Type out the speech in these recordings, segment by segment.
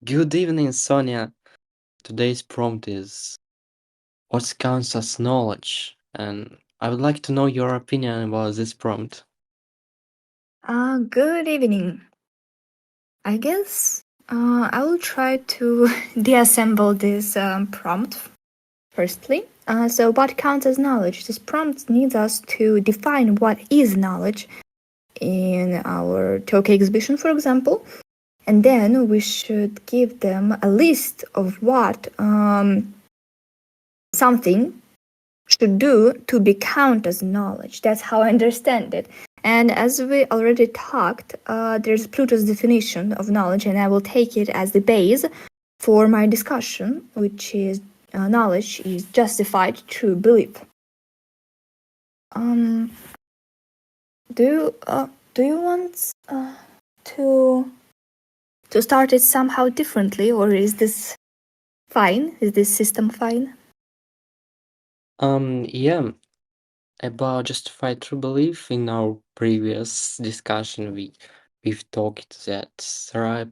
Good evening, Sonia. Today's prompt is what counts as knowledge? And I would like to know your opinion about this prompt. Good evening. I guess I will try to deassemble this prompt firstly. So, what counts as knowledge? This prompt needs us to define what is knowledge in our TOK exhibition, for example, and then we should give them a list of what something should do to be counted as knowledge. That's how I understand it. And as we already talked, there's Pluto's definition of knowledge, and I will take it as the base for my discussion, which is knowledge is justified through belief. Do you want to start it somehow differently, or is this fine? Is this system fine? Yeah, about justified true belief. In our previous discussion, we've talked that there are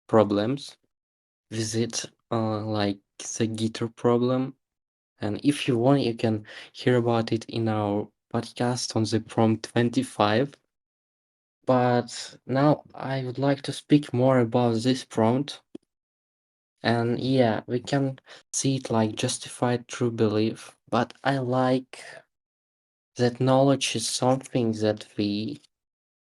problems with it, like the guitar problem. And if you want, you can hear about it in our podcast on the prompt 25. But now I would like to speak more about this prompt. And yeah, we can see it like justified true belief. But I like that knowledge is something that we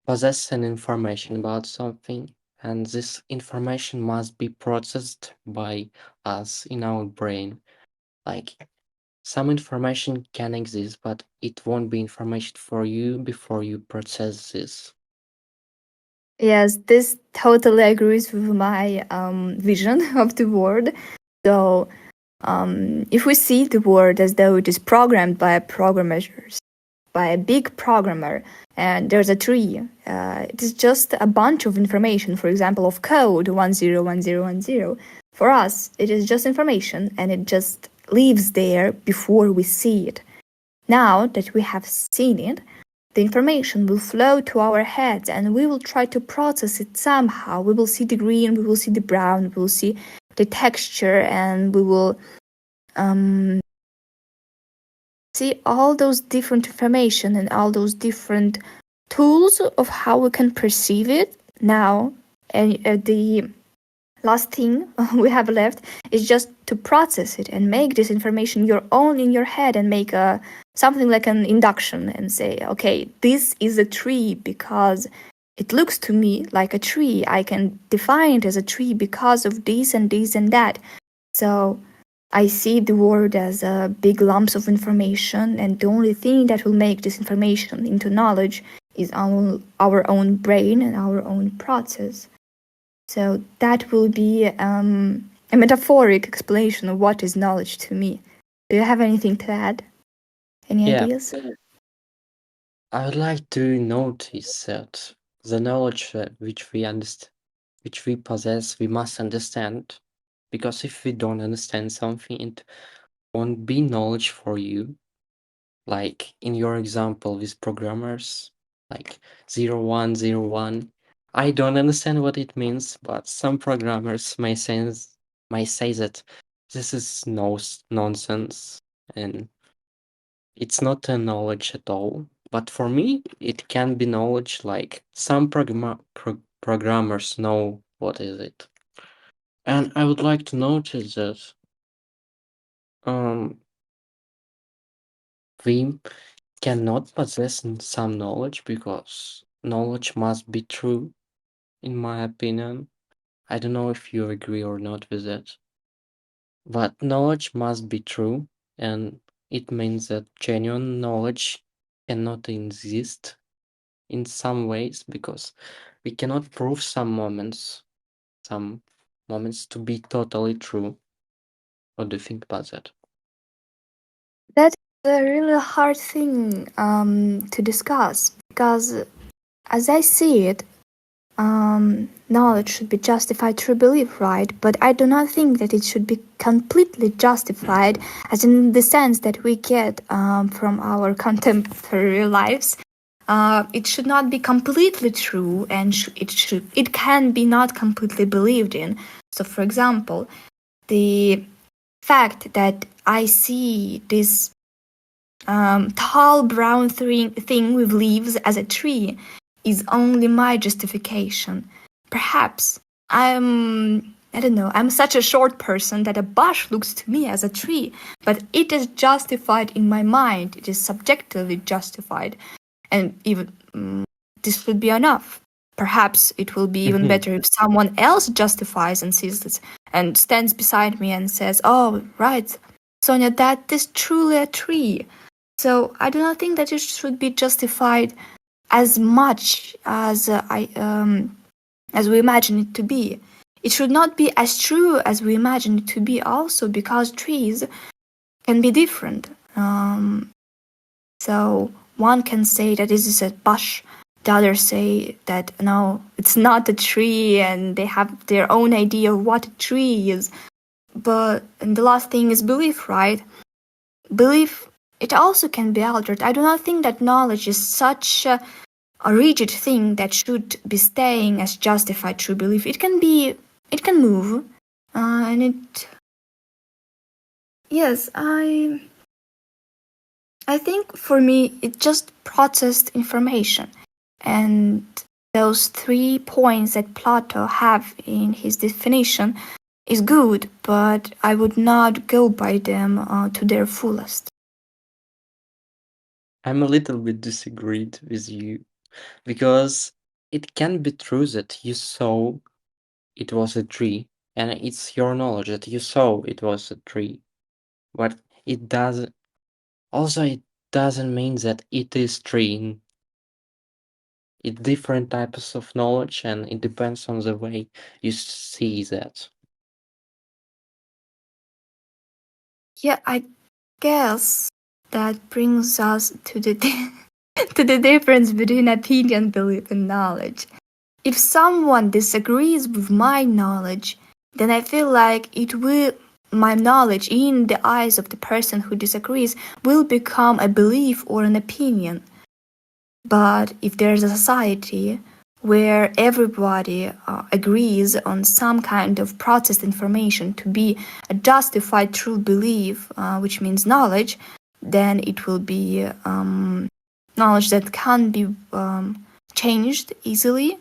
possess an information about something. And this information must be processed by us in our brain. Like some information can exist, but it won't be information for you before you process this. Yes, this totally agrees with my vision of the world. So, if we see the world as though it is programmed by programmers, by a big programmer, and there's a tree, it is just a bunch of information, for example, of code 101010. For us, it is just information and it just lives there before we see it. Now that we have seen it, the information will flow to our heads and we will try to process it somehow. We will see the green, we will see the brown, we will see the texture, and we will see all those different information and all those different tools of how we can perceive it. Now, and the last thing we have left is just to process it and make this information your own in your head and make something like an induction and say, okay, this is a tree because it looks to me like a tree. I can define it as a tree because of this and this and that. So I see the world as big lumps of information, and the only thing that will make this information into knowledge is our own brain and our own process. So that will be a metaphoric explanation of what is knowledge to me. Do you have anything to add? Any ideas? I would like to notice that the knowledge which we possess, we must understand, because if we don't understand something, it won't be knowledge for you. Like in your example with programmers, like 0101. I don't understand what it means, but some programmers may say that this is nonsense and it's not a knowledge at all. But for me, it can be knowledge. Like some programmers know what is it, and I would like to notice that um we cannot possess some knowledge because knowledge must be true, in my opinion. I don't know if you agree or not with that, but knowledge must be true, and it means that genuine knowledge cannot exist in some ways because we cannot prove some moments to be totally true. What do you think about that? That's a really hard thing to discuss because, as I see it, knowledge should be justified through belief, right? But I do not think that it should be completely justified, as in the sense that we get from our contemporary lives. It should not be completely true, and it can be not completely believed in. So, for example, the fact that I see this tall brown thing with leaves as a tree is only my justification. Perhaps I don't know, I'm such a short person that a bush looks to me as a tree, but it is justified in my mind, it is subjectively justified, and even this would be enough. Perhaps it will be even Mhm. better if someone else justifies and sees this and stands beside me and says, "Oh, right, Sonia, that is truly a tree." So I do not think that it should be justified as much as we imagine it to be. It should not be as true as we imagine it to be, also because trees can be different. So one can say that this is a bush, the others say that no, it's not a tree, and they have their own idea of what a tree is. But and the last thing is belief, right? Belief, it also can be altered. I do not think that knowledge is such a rigid thing that should be staying as justified true belief. It can move, and it. Yes, I think for me it just processed information, and those 3 points that Plato have in his definition is good, but I would not go by them to their fullest. I'm a little bit disagreed with you because it can be true that you saw it was a tree and it's your knowledge that you saw it was a tree, but it doesn't also it doesn't mean that it is tree. It's different types of knowledge and it depends on the way you see that. Yeah, I guess that brings us to the to the difference between opinion, belief, and knowledge. If someone disagrees with my knowledge, then I feel like my knowledge in the eyes of the person who disagrees will become a belief or an opinion. But if there's a society where everybody agrees on some kind of processed information to be a justified true belief, which means knowledge, then it will be knowledge that can be changed easily.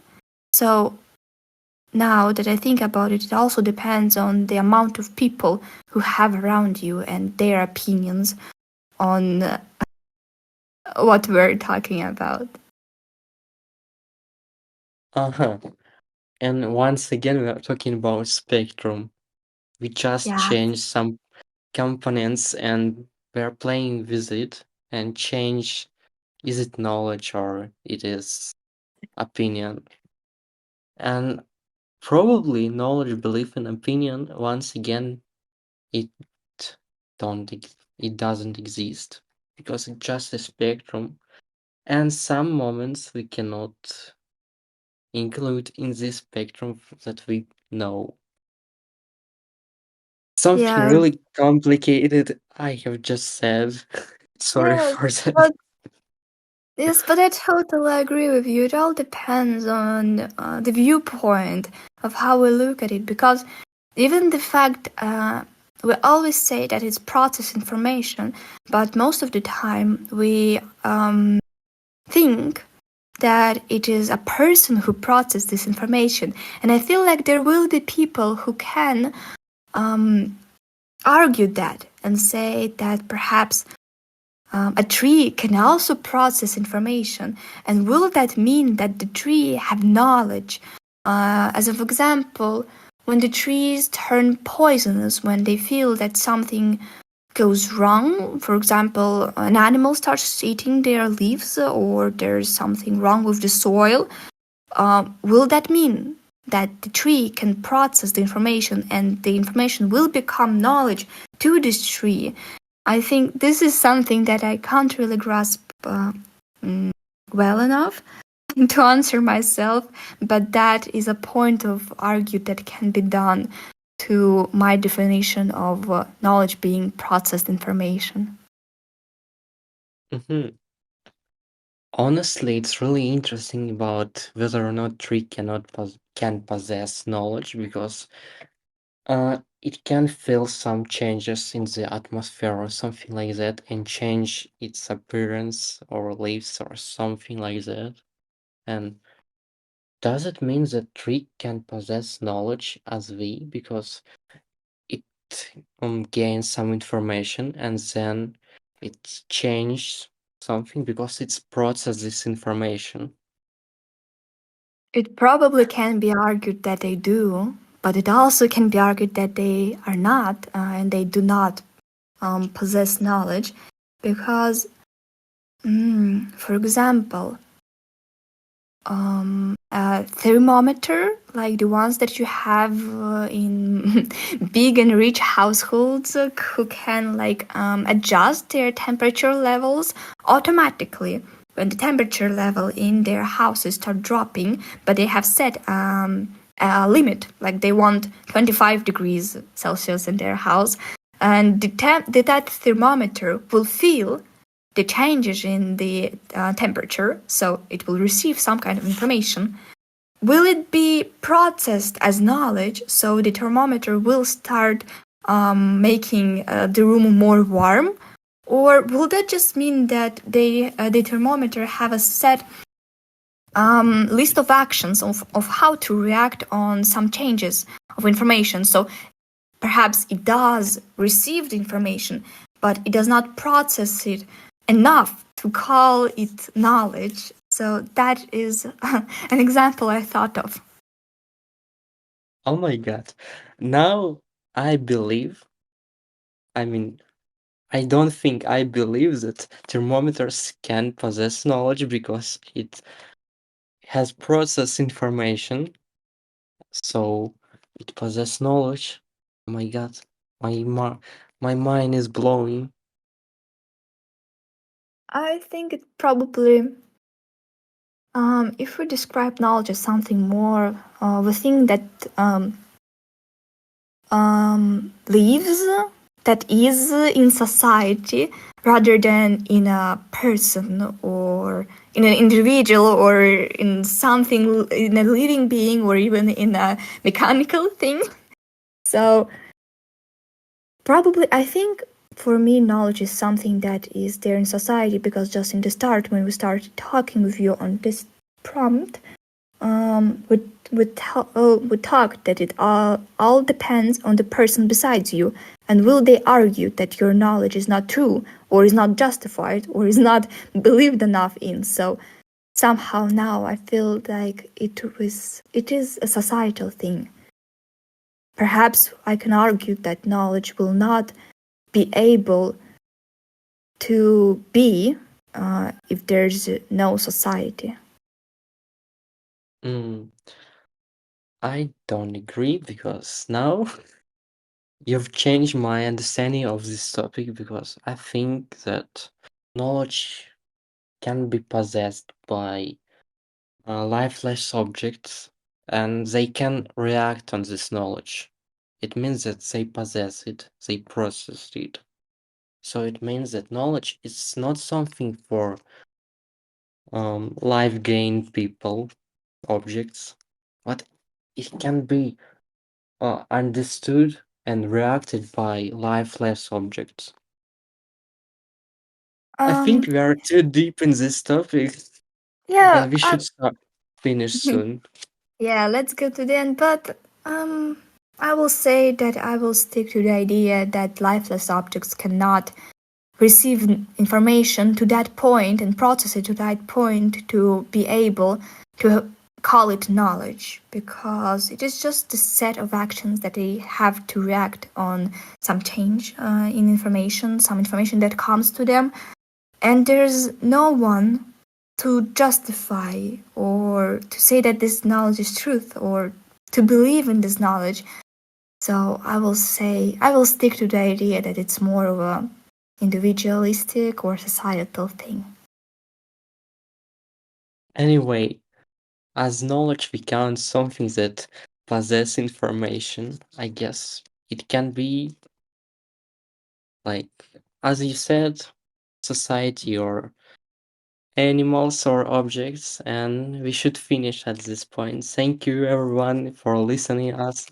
So now that I think about it, it also depends on the amount of people who have around you and their opinions on what we're talking about. Uh-huh. And once again, we are talking about spectrum. We just Yeah. change some components and we're playing with it and change is it knowledge or it is opinion. And probably knowledge, belief, and opinion, once again, it it doesn't exist because it's just a spectrum. And some moments we cannot include in this spectrum that we know. Something Yeah. really complicated I have just said. Sorry Yes, for that. but yes, but I totally agree with you. It all depends on the viewpoint of how we look at it. Because even the fact we always say that it's processed information, but most of the time we think that it is a person who processed this information. And I feel like there will be people who can um, argue that and say that perhaps a tree can also process information. And will that mean that the tree have knowledge? As of example, when the trees turn poisonous, when they feel that something goes wrong, for example, an animal starts eating their leaves or there's something wrong with the soil, will that mean that the tree can process the information and the information will become knowledge to this tree? I think this is something that I can't really grasp well enough to answer myself, but that is a point of argue that can be done to my definition of knowledge being processed information. Mhm. Honestly, it's really interesting about whether or not tree can possess knowledge because it can feel some changes in the atmosphere or something like that and change its appearance or leaves or something like that. And does it mean that tree can possess knowledge as we because it gains some information and then it changes something because it's processed this information? It probably can be argued that they do, but it also can be argued that they are not, and they do not possess knowledge, because, for example, a thermometer like the ones that you have in big and rich households, who can adjust their temperature levels automatically when the temperature level in their houses start dropping, but they have set a limit, like they want 25 degrees Celsius in their house, and that thermometer will feel the changes in the temperature, so it will receive some kind of information. Will it be processed as knowledge? So the thermometer will start making the room more warm, or will that just mean that the thermometer have a set list of actions of how to react on some changes of information? So perhaps it does receive the information, but it does not process it enough to call it knowledge. So that is an example I thought of. Oh my God. Now I believe, I mean, I don't think I believe that thermometers can possess knowledge because it has processed information, so it possesses knowledge. Oh my God, my mind is blowing. I think it probably, if we describe knowledge as something more of a thing that lives, that is in society, rather than in a person or in an individual or in something, in a living being, or even in a mechanical thing. So probably, I think, for me, knowledge is something that is there in society, because just in the start, when we started talking with you on this prompt, we talked that it all depends on the person besides you, and will they argue that your knowledge is not true, or is not justified, or is not believed enough in? So somehow now I feel like it is a societal thing. Perhaps I can argue that knowledge will not be able to be if there's no society. Mm, I don't agree because now you've changed my understanding of this topic because I think that knowledge can be possessed by lifeless objects and they can react on this knowledge. It means that they possess it, they processed it. So it means that knowledge is not something for life gain people, objects, but it can be understood and reacted by lifeless objects. I Um, think we are too deep in this topic yeah, and we should start finish soon. yeah, let's go to the end. But I will say that I will stick to the idea that lifeless objects cannot receive information to that point and process it to that point to be able to call it knowledge, because it is just a set of actions that they have to react on some change in information, some information that comes to them, and there's no one to justify or to say that this knowledge is truth or to believe in this knowledge. So I will say I will stick to the idea that it's more of a individualistic or societal thing. Anyway, as knowledge becomes something that possess information, I guess it can be like, as you said, society or animals or objects, and we should finish at this point. Thank you everyone for listening us.